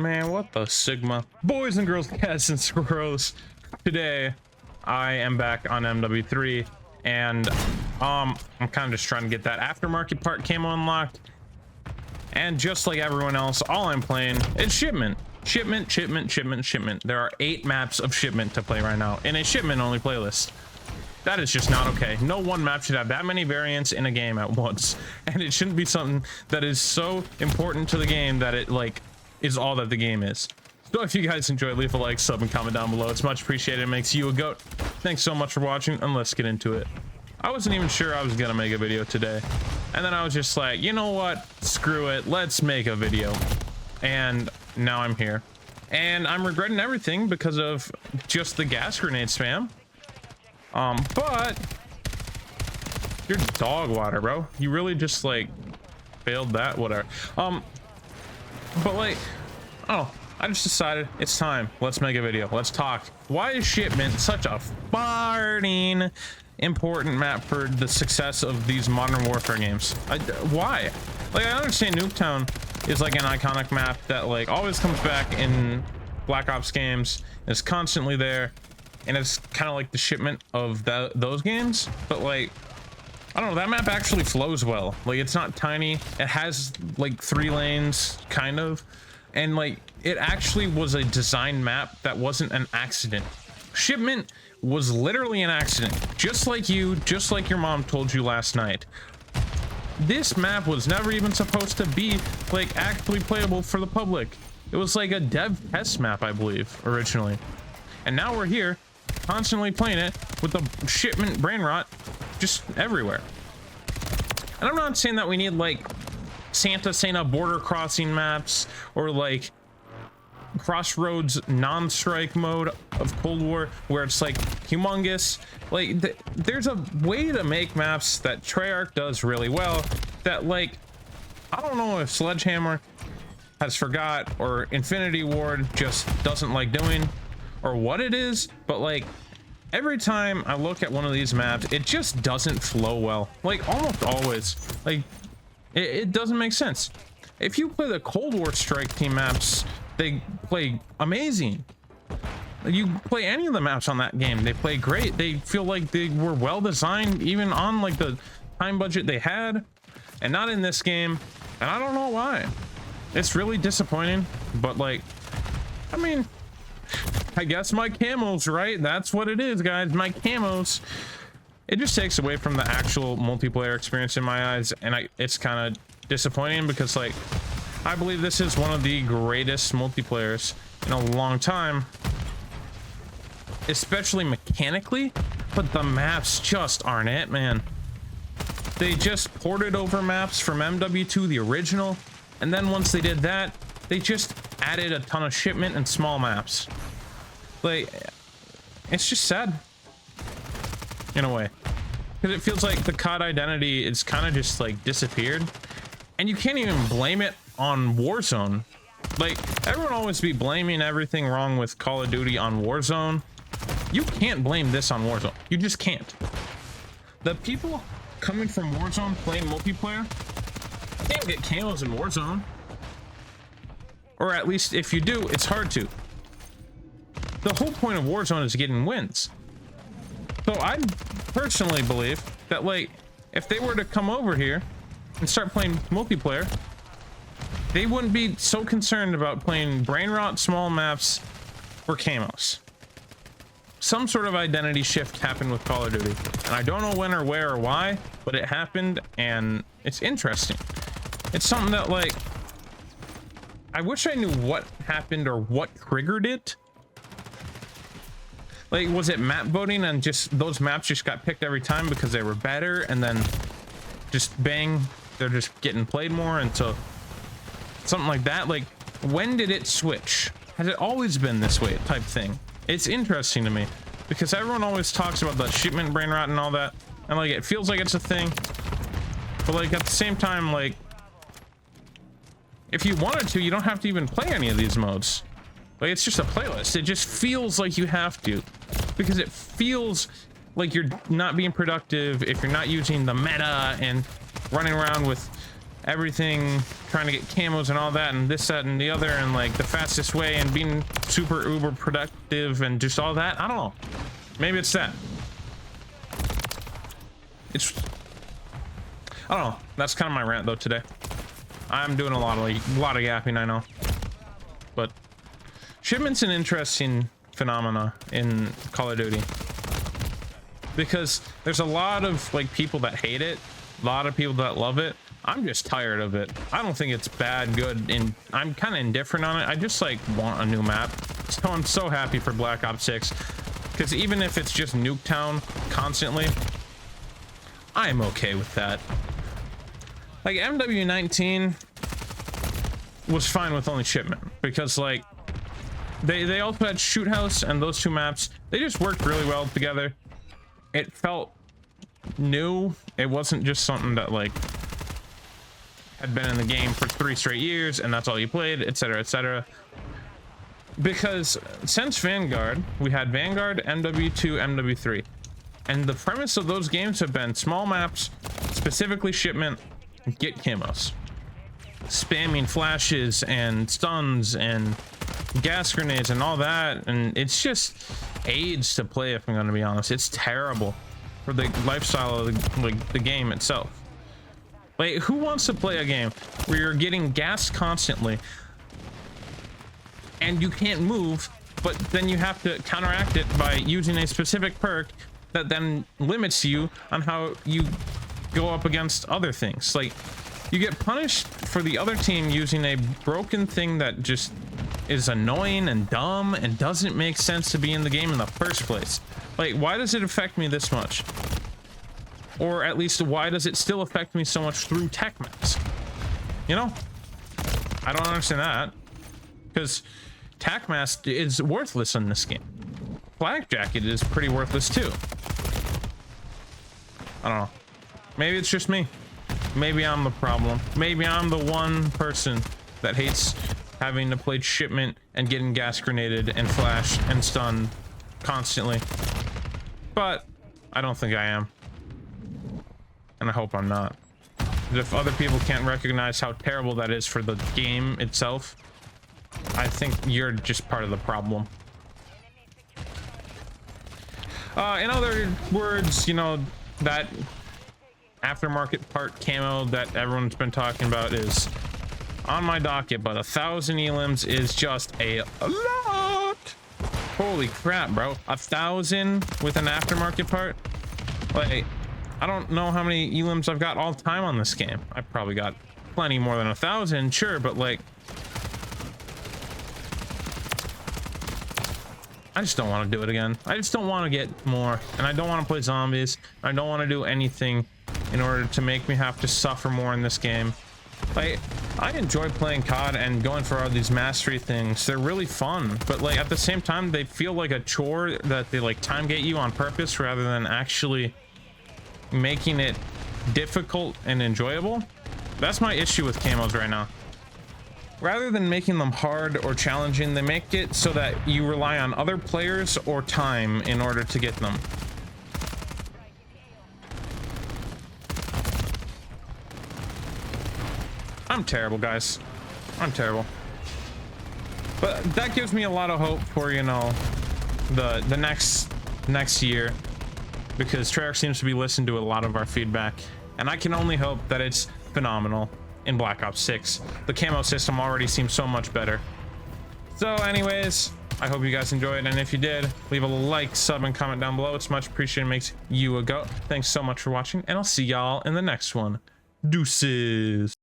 Man, what the Sigma? Boys and girls, cats and squirrels. Today, I am back on MW3, and I'm kind of just trying to get that aftermarket part camo unlocked. And just like everyone else, all I'm playing is Shipment. Shipment. There are 8 maps of Shipment to play right now in a Shipment only playlist. That is just not okay. No one map should have that many variants in a game at once, and it shouldn't be something that is so important to the game that it like is all that the game is. So if you guys enjoy, leave a like, sub, and comment down below. It's much appreciated. It makes you a goat. Thanks so much for watching, and let's get into it. I wasn't even sure I was gonna make a video today, and then I was just like, you know what, screw it, let's make a video. And now I'm here, and I'm regretting everything because of just the gas grenade spam. But you're dog water, bro. You really just like failed that, whatever. But like, oh, I just decided it's time. Let's make a video. Let's talk. Why is Shipment such a farting important map for the success of these modern warfare games? Why? Like, I understand Nuketown is like an iconic map that like always comes back in Black Ops games. It's constantly there, and it's kind of like the Shipment of those games. But like, I don't know, that map actually flows well. Like, it's not tiny. It has like 3 lanes, kind of, and like it actually was a design map that wasn't an accident. Shipment was literally an accident, just like you, just like your mom told you last night. This map was never even supposed to be like actually playable for the public. It was like a dev test map, I believe, originally, and now we're here constantly playing it with the Shipment Brainrot just everywhere. And I'm not saying that we need like Santa border crossing maps or like Crossroads non-strike mode of Cold War where it's like humongous. Like there's a way to make maps that Treyarch does really well that, like, I don't know if Sledgehammer has forgot or Infinity Ward just doesn't like doing or what it is, but like every time I look at one of these maps, it just doesn't flow well. Like almost always, like it doesn't make sense. If you play the Cold War strike team maps, they play amazing. You play any of the maps on that game, they play great. They feel like they were well designed, even on like the time budget they had, and not in this game. And I don't know why. It's really disappointing, but like, I mean, I guess my camos, right? That's what it is, guys. My camos. It just takes away from the actual multiplayer experience in my eyes, and it's kind of disappointing because, like, I believe this is one of the greatest multiplayers in a long time, especially mechanically, but the maps just aren't it, man. They just ported over maps from MW2, the original, and then once they did that, they just added a ton of Shipment and small maps. Like, it's just sad in a way, because it feels like the COD identity is kind of just like disappeared, and you can't even blame it on Warzone. Like, everyone always be blaming everything wrong with Call of Duty on Warzone. You can't blame this on Warzone. You just can't. The people coming from Warzone playing multiplayer can't get camos in Warzone, or at least if you do, it's hard to. The whole point of Warzone is getting wins. So I personally believe that, like, if they were to come over here and start playing multiplayer, they wouldn't be so concerned about playing Brainrot small maps for camos. Some sort of identity shift happened with Call of Duty, and I don't know when or where or why, but it happened, and it's interesting. It's something that, like, I wish I knew what happened or what triggered it. Like, was it map voting and just those maps just got picked every time because they were better, and then just bang, they're just getting played more, and so something like that? Like, when did it switch? Has it always been this way type thing? It's interesting to me because everyone always talks about the Shipment Brainrot and all that, and like it feels like it's a thing, but like at the same time, like, if you wanted to, you don't have to even play any of these modes. Like, it's just a playlist. It just feels like you have to, because it feels like you're not being productive if you're not using the meta and running around with everything, trying to get camos and all that and this, that, and the other, and like the fastest way and being super uber productive and just all that. I don't know. Maybe it's that. I don't know. That's kind of my rant though today. I'm doing a lot of yapping, I know. But Shipment's an interesting phenomena in Call of Duty, because there's a lot of like people that hate it, a lot of people that love it. I'm just tired of it. I don't think it's bad, good, and I'm kind of indifferent on it. I just like want a new map. So I'm so happy for Black Ops 6, because even if it's just Nuketown constantly, I'm okay with that. Like MW19 was fine with only Shipment, because like they also had Shoot House, and those two maps, they just worked really well together. It felt new. It wasn't just something that like had been in the game for 3 straight years and that's all you played, etc., etc. Because since Vanguard, we had Vanguard, MW2, MW3, and the premise of those games have been small maps, specifically Shipment, get camos, spamming flashes and stuns and gas grenades and all that, and it's just AIDS to play, if I'm going to be honest. It's terrible for the lifestyle of the game itself. Like, who wants to play a game where you're getting gassed constantly and you can't move, but then you have to counteract it by using a specific perk that then limits you on how you go up against other things? Like, you get punished for the other team using a broken thing that just is annoying and dumb and doesn't make sense to be in the game in the first place. Like, why does it affect me this much? Or at least, why does it still affect me so much through tech maps? You know? I don't understand that. Because tac mask is worthless in this game. Flak jacket is pretty worthless too. I don't know. Maybe it's just me. Maybe I'm the problem. Maybe I'm the one person that hates having to play Shipment and getting gas grenaded and flashed and stunned constantly. But I don't think I am. And I hope I'm not. If other people can't recognize how terrible that is for the game itself, I think you're just part of the problem. In other words, you know, that aftermarket part camo that everyone's been talking about is on my docket, but 1,000 elims is just a lot. Holy crap, bro. 1,000 with an aftermarket part? Like, I don't know how many elims I've got all time on this game. I probably got plenty more than 1,000, sure, but like, I just don't want to do it again. I just don't want to get more, and I don't want to play zombies. I don't want to do anything in order to make me have to suffer more in this game. Like, I enjoy playing COD and going for all these mastery things. They're really fun, but like at the same time, they feel like a chore that they like time gate you on purpose rather than actually making it difficult and enjoyable. That's my issue with camos right now. Rather than making them hard or challenging, they make it so that you rely on other players or time in order to get them. I'm terrible, guys. I'm terrible. But that gives me a lot of hope for, you know, the next year, because Treyarch seems to be listening to a lot of our feedback, and I can only hope that it's phenomenal in Black Ops 6. The camo system already seems so much better. So anyways, I hope you guys enjoyed, and if you did, leave a like, sub, and comment down below. It's much appreciated. It makes you a goat. Thanks so much for watching, and I'll see y'all in the next one. Deuces.